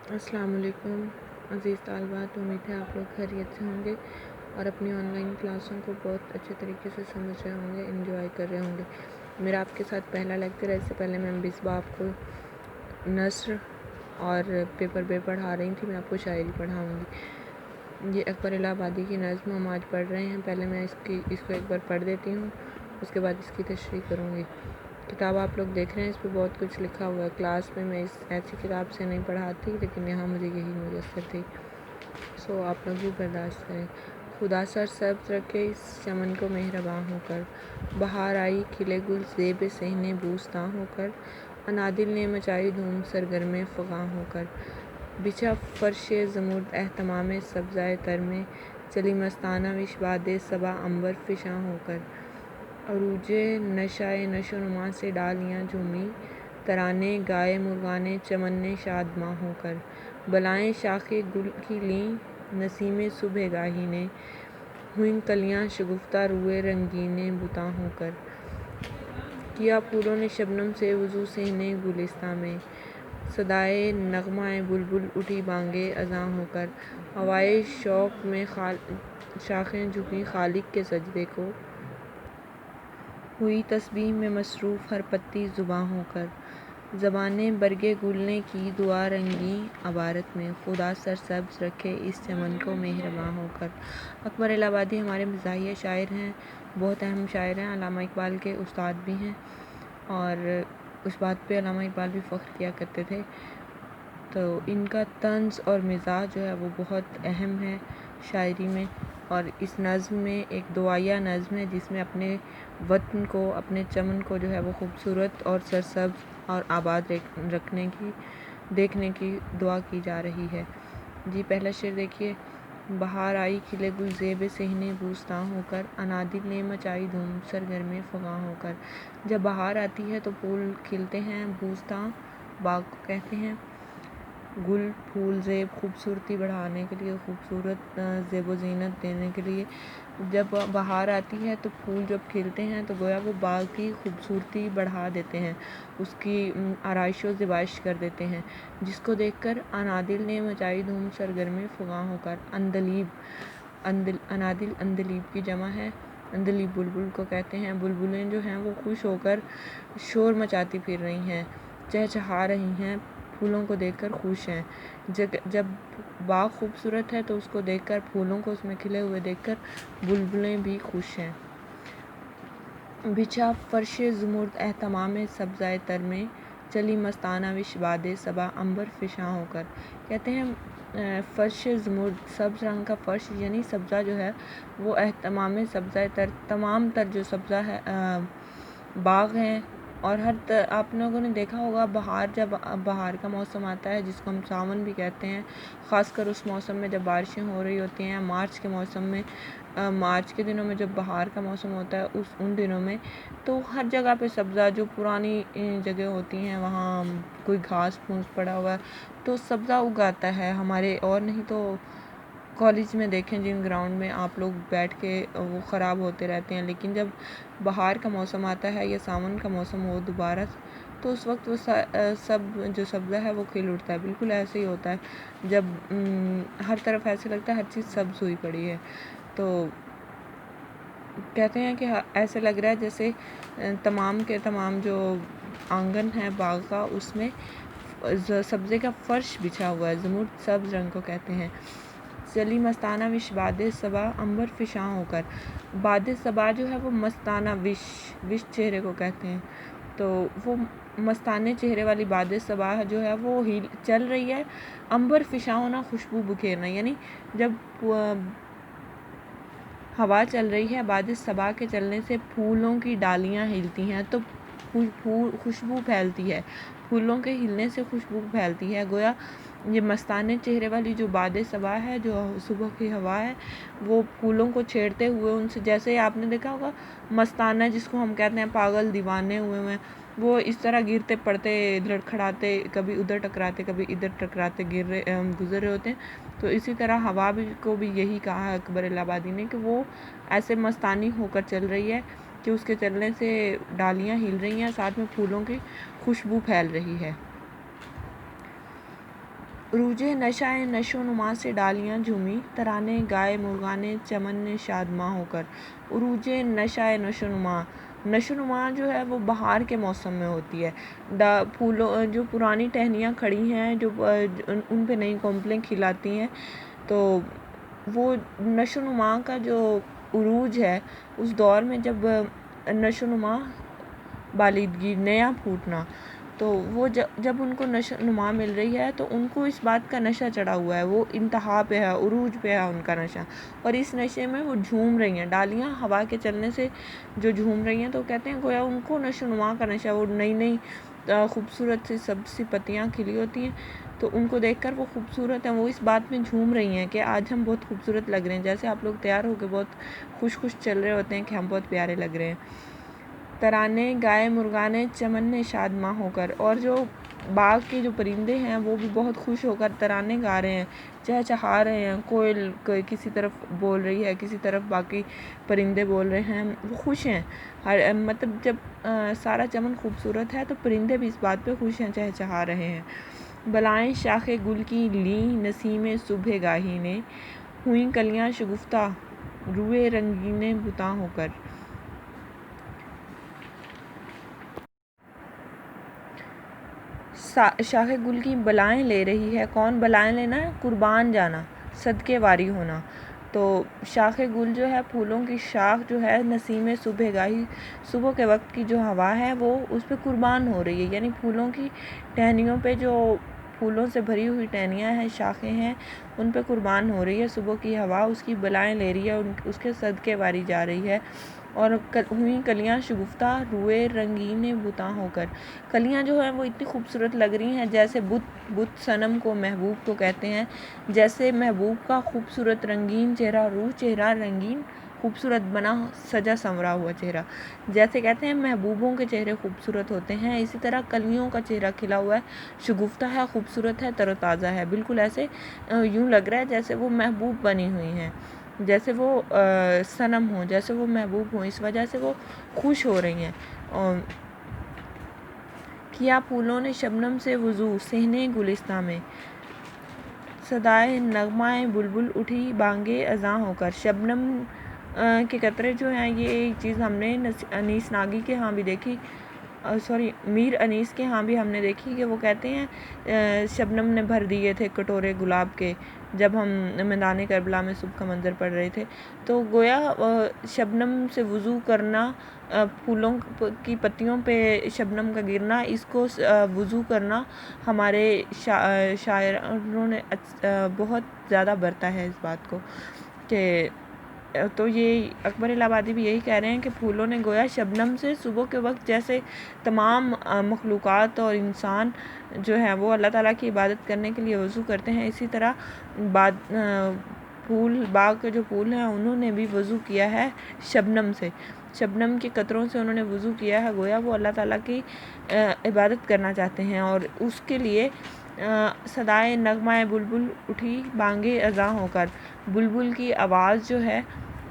السلام علیکم عزیز طالبات، امید ہے آپ لوگ خیریت سے ہوں گے اور اپنی آن لائن کلاسوں کو بہت اچھے طریقے سے سمجھ رہے ہوں گے، انجوائے کر رہے ہوں گے۔ میرا آپ کے ساتھ پہلا لیکچر ہے۔ اس سے پہلے میں مصباح آپ کو نثر اور پیپر بے پڑھا رہی تھی، میں آپ کو شاعری پڑھاؤں گی۔ یہ اکبر الہ آبادی کی نظم ہم آج پڑھ رہے ہیں۔ پہلے میں اس کو ایک بار پڑھ دیتی ہوں، اس کے بعد اس کی تشریح کروں گی۔ کتاب آپ لوگ دیکھ رہے ہیں، اس پہ بہت کچھ لکھا ہوا ہے۔ کلاس میں اس ایسی کتاب سے نہیں پڑھاتی، لیکن یہاں مجھے یہی میسر تھی، سو آپ لوگ بھی برداشت کریں۔ خدا سر سبز رکھے اس چمن کو مہرباں ہو کر، بہار آئی کھلے گل زیب صحن بوستاں ہو کر، انادل نے مچائی دھوم سرگرم فغاں ہو کر، بچھا فرش زمرد اہتمام سبزۂ تر میں، چلی مستانہ وش باد صبا عنبر فشاں ہو کر، عروج نشاء نشو و نما سے ڈالیاں جھومی، ترانے گائے مرغان چمن نے شادماں ہو کر، بلائیں شاخ گل کی لیں نسیم صبح گاہی نے، ہوئیں کلیاں شگفتہ روئے رنگین بتاں ہو کر، کیا پھولوں نے شبنم سے وضو صحن گلستاں میں، صدائے نغمہ بلبل اٹھی بانگ اذاں ہو کر، ہوائے شوق میں شاخیں جھکیں خالق کے سجدے کو، ہوئی تسبیح میں مصروف ہر پتی زباں ہو کر، زبانیں برگ گل نے کی دعا رنگیں عبارت میں، خدا سر سبز رکھے اس چمن کو مہرباں ہو کر۔ اکبر الہ آبادی ہمارے مزاحیہ شاعر ہیں، بہت اہم شاعر ہیں، علامہ اقبال کے استاد بھی ہیں، اور اس بات پہ علامہ اقبال بھی فخر کیا کرتے تھے۔ تو ان کا طنز اور مزاح جو ہے وہ بہت اہم ہے شاعری میں، اور اس نظم میں ایک دعائیہ نظم ہے جس میں اپنے وطن کو، اپنے چمن کو جو ہے وہ خوبصورت اور سرسبز اور آباد دیکھنے کی دعا کی جا رہی ہے۔ جی پہلا شعر دیکھیے۔ بہار آئی کھلے گل زیب صحن بوستاں ہو کر، انادل نے مچائی دھوم سرگرم فغاں ہو کر۔ جب بہار آتی ہے تو پھول کھلتے ہیں، بوستاں باغ کو کہتے ہیں، گل پھول زیب خوبصورتی بڑھانے کے لیے، خوبصورت زیب و زینت دینے کے لیے۔ جب بہار آتی ہے تو پھول جب کھلتے ہیں تو گویا وہ باغ کی خوبصورتی بڑھا دیتے ہیں، اس کی آرائش و زیبائش کر دیتے ہیں، جس کو دیکھ کر انادل نے مچائی دھوم سرگرم فغاں ہو کر۔ انادل اندلیب کی جمع ہے، اندلیب بلبل کو کہتے ہیں۔ بلبلیں جو ہیں وہ خوش ہو کر شور مچاتی پھر رہی ہیں، چہچہا رہی ہیں، پھولوں کو دیکھ کر خوش ہیں۔ جب باغ خوبصورت ہے تو اس کو دیکھ کر، پھولوں کو اس میں کھلے ہوئے دیکھ کر بلبلیں بھی خوش ہیں۔ بچھا فرش زمرد اہتمام سبزۂ تر میں، چلی مستانہ وش باد صبا عنبر فشاں ہو کر۔ کہتے ہیں فرش زمرد، سبز رنگ کا فرش، یعنی سبزہ جو ہے وہ اہتمام سبزۂ تر، تمام تر جو سبزہ ہے باغ ہیں، اور آپ لوگوں نے دیکھا ہوگا جب بہار کا موسم آتا ہے جس کو ہم ساون بھی کہتے ہیں، خاص کر اس موسم میں جب بارشیں ہو رہی ہوتی ہیں، مارچ کے موسم میں، مارچ کے دنوں میں جب بہار کا موسم ہوتا ہے، ان دنوں میں تو ہر جگہ پہ سبزہ، جو پرانی جگہ ہوتی ہیں وہاں کوئی گھاس پھوس پڑا ہوا ہے تو سبزہ اگاتا ہے ہمارے، اور نہیں تو کالج میں دیکھیں جن گراؤنڈ میں آپ لوگ بیٹھ کے وہ خراب ہوتے رہتے ہیں، لیکن جب بہار کا موسم آتا ہے یا ساون کا موسم ہو دوبارہ، تو اس وقت وہ سب جو سبزہ ہے وہ کھل اٹھتا ہے۔ بالکل ایسے ہی ہوتا ہے جب ہر طرف ایسے لگتا ہے ہر چیز سبز ہوئی پڑی ہے، تو کہتے ہیں کہ ایسے لگ رہا ہے جیسے تمام کے تمام جو آنگن ہے باغ کا، اس میں سبزے کا فرش بچھا ہوا ہے، زمرد سبز رنگ کو کہتے ہیں۔ چلی مستانہ وش باد صبا عنبر فشاں ہو کر۔ باد صبا جو ہے وہ مستانہ وش چہرے کو کہتے ہیں، تو وہ مستانہ چہرے والی باد صبا جو ہے وہ چل رہی ہے، عنبر فشاں ہونا، خوشبو بکھیرنا، یعنی جب ہوا چل رہی ہے، باد صبا کے چلنے سے پھولوں کی ڈالیاں ہلتی ہیں تو خوشبو پھیلتی ہے، پھولوں کے ہلنے سے خوشبو پھیلتی ہے، گویا یہ مستانہ چہرے والی جو باد صبا ہے، جو صبح کی ہوا ہے، وہ پھولوں کو چھیڑتے ہوئے ان سے، جیسے آپ نے دیکھا ہوگا مستانہ جس کو ہم کہتے ہیں پاگل دیوانے ہوئے ہیں، وہ اس طرح گرتے پڑتے لڑکھڑاتے، کبھی ادھر ٹکراتے کبھی ادھر ٹکراتے گزر رہے ہوتے ہیں، تو اسی طرح ہوا کو بھی یہی کہا ہے اکبر الہ آبادی نے کہ وہ ایسے مستانی ہو کر چل رہی ہے کہ اس کے چلنے سے ڈالیاں ہل رہی ہیں، ساتھ میں پھولوں کی خوشبو پھیل رہی ہے۔ عروج نشہ نشو نما سے ڈالیاں جھومی، ترانے گائے مرغانے چمن نے شادماں ہو کر۔ عروج نشہ نشو نما، نشو نما جو ہے وہ بہار کے موسم میں ہوتی ہے۔ پھولوں جو پرانی ٹہنیاں کھڑی ہیں، جو ان پہ نئی کونپلیں کھلاتی ہیں، تو وہ نشو نما کا جو عروج ہے، اس دور میں جب نشو نما بالیدگی، نیا پھوٹنا، تو وہ جب ان کو نشو نما مل رہی ہے تو ان کو اس بات کا نشہ چڑھا ہوا ہے، وہ انتہا پہ ہے، عروج پہ ہے ان کا نشہ، اور اس نشے میں وہ جھوم رہی ہیں۔ ڈالیاں ہوا کے چلنے سے جو جھوم رہی ہیں، تو کہتے ہیں گویا ان کو نشو نما کا نشہ، وہ نئی نئی خوبصورت سی سبز سی پتیاں کھلی ہوتی ہیں، تو ان کو دیکھ کر وہ خوبصورت ہیں، وہ اس بات میں جھوم رہی ہیں کہ آج ہم بہت خوبصورت لگ رہے ہیں، جیسے آپ لوگ تیار ہو کے بہت خوش خوش چل رہے ہوتے ہیں کہ ہم بہت پیارے لگ رہے ہیں۔ ترانے گائے مرغانے چمن نے شادماں ہو کر، اور جو باغ کے جو پرندے ہیں وہ بھی بہت خوش ہو کر ترانے گا رہے ہیں، چہچہا رہے ہیں۔ کوئل کسی طرف بول رہی ہے، کسی طرف باقی پرندے بول رہے ہیں، وہ خوش ہیں۔ مطلب جب سارا چمن خوبصورت ہے تو پرندے بھی اس بات پہ خوش ہیں، چہچہا رہے ہیں۔ بلائیں شاخ گل کی لیں نسیم صبح گاہی نے، ہوئیں کلیاں شگفتہ روئے رنگین بتاں ہو کر۔ شاخ گل کی بلائیں لے رہی ہے، کون بلائیں لینا ہے؟ قربان جانا، صدقے واری ہونا۔ تو شاخ گل جو ہے، پھولوں کی شاخ جو ہے، نسیم صبح گاہی، صبح کے وقت کی جو ہوا ہے وہ اس پہ قربان ہو رہی ہے، یعنی پھولوں کی ٹہنیوں پہ جو پھولوں سے بھری ہوئی ٹہنیاں ہیں، شاخیں ہیں، ان پہ قربان ہو رہی ہے صبح کی ہوا، اس کی بلائیں لے رہی ہے، اس کے صدقے واری جا رہی ہے۔ اور ہوئیں کلیاں شگفتہ روئے رنگین بتاں ہو کر، کلیاں جو ہیں وہ اتنی خوبصورت لگ رہی ہیں جیسے بت صنم کو، محبوب کو کہتے ہیں، جیسے محبوب کا خوبصورت رنگین چہرہ، روح چہرہ رنگین خوبصورت بنا سجا سنورا ہوا چہرہ، جیسے کہتے ہیں محبوبوں کے چہرے خوبصورت ہوتے ہیں، اسی طرح کلیوں کا چہرہ کھلا ہوا ہے، شگفتہ ہے، خوبصورت ہے، تر و تازہ ہے، بالکل ایسے یوں لگ رہا ہے جیسے وہ محبوب بنی ہوئی ہیں، جیسے وہ صنم ہوں، جیسے وہ محبوب ہوں، اس وجہ سے وہ خوش ہو رہی ہیں۔ کیا پھولوں نے شبنم سے وضو صحن گلستاں میں، صدائے نغمہ بلبل اٹھی بانگے اذاں ہو کر۔ شبنم کے قطرے جو ہیں، یہ چیز ہم نے انیس ناگی کے ہاں بھی دیکھی، میر انیس کے ہاں بھی ہم نے دیکھی کہ وہ کہتے ہیں شبنم نے بھر دیے تھے کٹورے گلاب کے، جب ہم میدان کربلا میں صبح کا منظر پڑھ رہے تھے، تو گویا شبنم سے وضو کرنا، پھولوں کی پتیوں پہ شبنم کا گرنا، اس کو وضو کرنا ہمارے شاعروں نے بہت زیادہ برتا ہے اس بات کو کہ، تو یہ اکبر الہ آبادی بھی یہی کہہ رہے ہیں کہ پھولوں نے گویا شبنم سے صبح کے وقت جیسے تمام مخلوقات اور انسان جو ہے وہ اللہ تعالیٰ کی عبادت کرنے کے لیے وضو کرتے ہیں، اسی طرح باغ کے جو پھول ہیں انہوں نے بھی وضو کیا ہے شبنم سے، شبنم کے قطروں سے انہوں نے وضو کیا ہے، گویا وہ اللہ تعالیٰ کی عبادت کرنا چاہتے ہیں، اور اس کے لیے صدائے نغمہ بلبل اٹھی بانگے اذاں ہو کر، بلبل کی آواز جو ہے،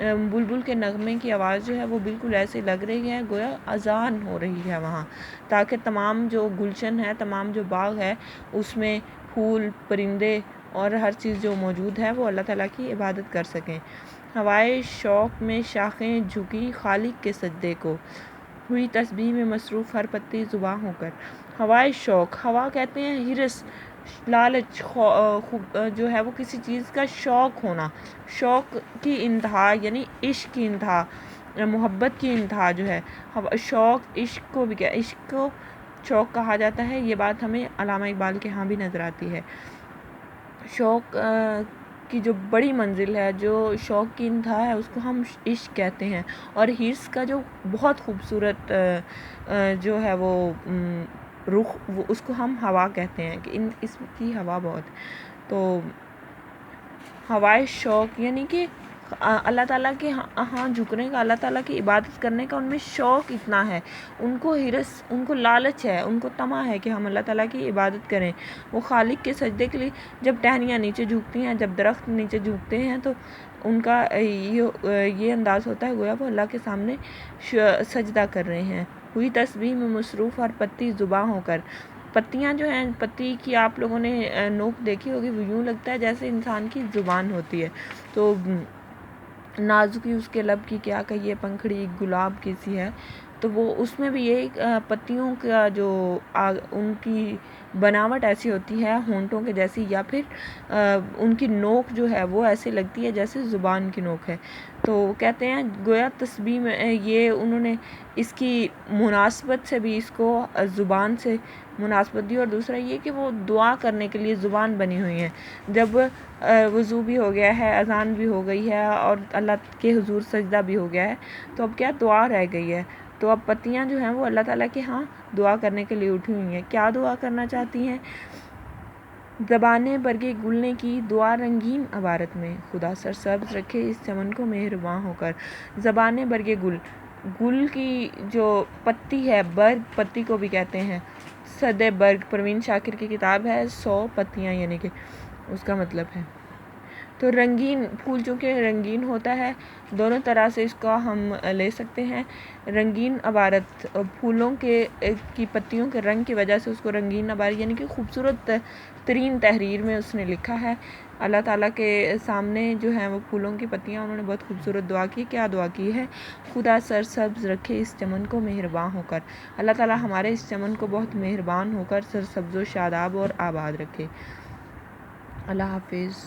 بلبل کے نغمے کی آواز جو ہے وہ بالکل ایسے لگ رہی ہے گویا اذان ہو رہی ہے وہاں، تاکہ تمام جو گلشن ہے، تمام جو باغ ہے، اس میں پھول، پرندے اور ہر چیز جو موجود ہے وہ اللہ تعالیٰ کی عبادت کر سکیں۔ ہوائے شوق میں شاخیں جھکی خالق کے سجدے کو، ہوئی تسبیح میں مصروف ہر پتی زباں ہو کر۔ ہوائے شوق، ہوا کہتے ہیں ہرس، لالچ، جو ہے وہ کسی چیز کا شوق ہونا، شوق کی انتہا، یعنی عشق کی انتہا، محبت کی انتہا جو ہے شوق، عشق کو بھی کیا، عشق کو شوق کہا جاتا ہے، یہ بات ہمیں علامہ اقبال کے ہاں بھی نظر آتی ہے۔ شوق کی جو بڑی منزل ہے، جو شوق کی انتہا ہے، اس کو ہم عشق کہتے ہیں، اور ہرس کا جو بہت خوبصورت جو ہے وہ رخ، اس کو ہم ہوا کہتے ہیں کہ اس کی ہوا بہت، تو ہوائے شوق یعنی کہ اللہ تعالیٰ کے ہاں جھکنے کا، اللہ تعالیٰ کی عبادت کرنے کا ان میں شوق اتنا ہے، ان کو ہرس، ان کو لالچ ہے، ان کو طمع ہے کہ ہم اللہ تعالیٰ کی عبادت کریں، وہ خالق کے سجدے کے لیے جب ٹہنیاں نیچے جھکتی ہیں، جب درخت نیچے جھکتے ہیں، تو ان کا یہ انداز ہوتا ہے گویا وہ اللہ کے سامنے سجدہ کر رہے ہیں۔ ہوئی تسبیح میں مصروف ہر پتی زباں ہو کر، پتیاں جو ہیں، پتی کی آپ لوگوں نے نوک دیکھی ہوگی، وہ یوں لگتا ہے جیسے انسان کی زبان ہوتی ہے. تو نازکی اس کے لب کی کیا کہیے پنکھڑی گلاب کی سی ہے. تو وہ اس میں بھی یہی پتیوں کا جو ان کی بناوٹ ایسی ہوتی ہے ہونٹوں کے جیسی، یا پھر ان کی نوک جو ہے وہ ایسی لگتی ہے جیسے زبان کی نوک ہے. تو کہتے ہیں گویا تسبیح میں یہ انہوں نے اس کی مناسبت سے بھی اس کو زبان سے مناسبت دی، اور دوسرا یہ کہ وہ دعا کرنے کے لیے زبان بنی ہوئی ہیں. جب وضو بھی ہو گیا ہے، اذان بھی ہو گئی ہے، اور اللہ کے حضور سجدہ بھی ہو گیا ہے، تو اب کیا دعا رہ گئی ہے. تو اب پتیاں جو ہیں وہ اللہ تعالیٰ کے ہاں دعا کرنے کے لیے اٹھی ہوئی ہیں. کیا دعا کرنا چاہتی ہیں؟ زبانیں برگے گلنے کی دعا رنگین عبارت میں، خدا سرسبز رکھے اس چمن کو مہرباں ہو کر. زبانیں برگے گل کی جو پتی ہے، برگ پتی کو بھی کہتے ہیں. صد برگ پروین شاکر کی کتاب ہے 100 پتیاں، یعنی کہ اس کا مطلب ہے. تو رنگین پھول چونکہ رنگین ہوتا ہے، دونوں طرح سے اس کا ہم لے سکتے ہیں. رنگین عبارت پھولوں کی پتیوں کے رنگ کی وجہ سے اس کو رنگین عبارت، یعنی کہ خوبصورت ترین تحریر میں اس نے لکھا ہے. اللہ تعالیٰ کے سامنے جو ہیں وہ پھولوں کی پتیاں، انہوں نے بہت خوبصورت دعا کی. کیا دعا کی ہے؟ خدا سرسبز رکھے اس چمن کو مہرباں ہو کر. اللہ تعالیٰ ہمارے اس چمن کو بہت مہربان ہو کر سرسبز و شاداب اور آباد رکھے. اللہ حافظ.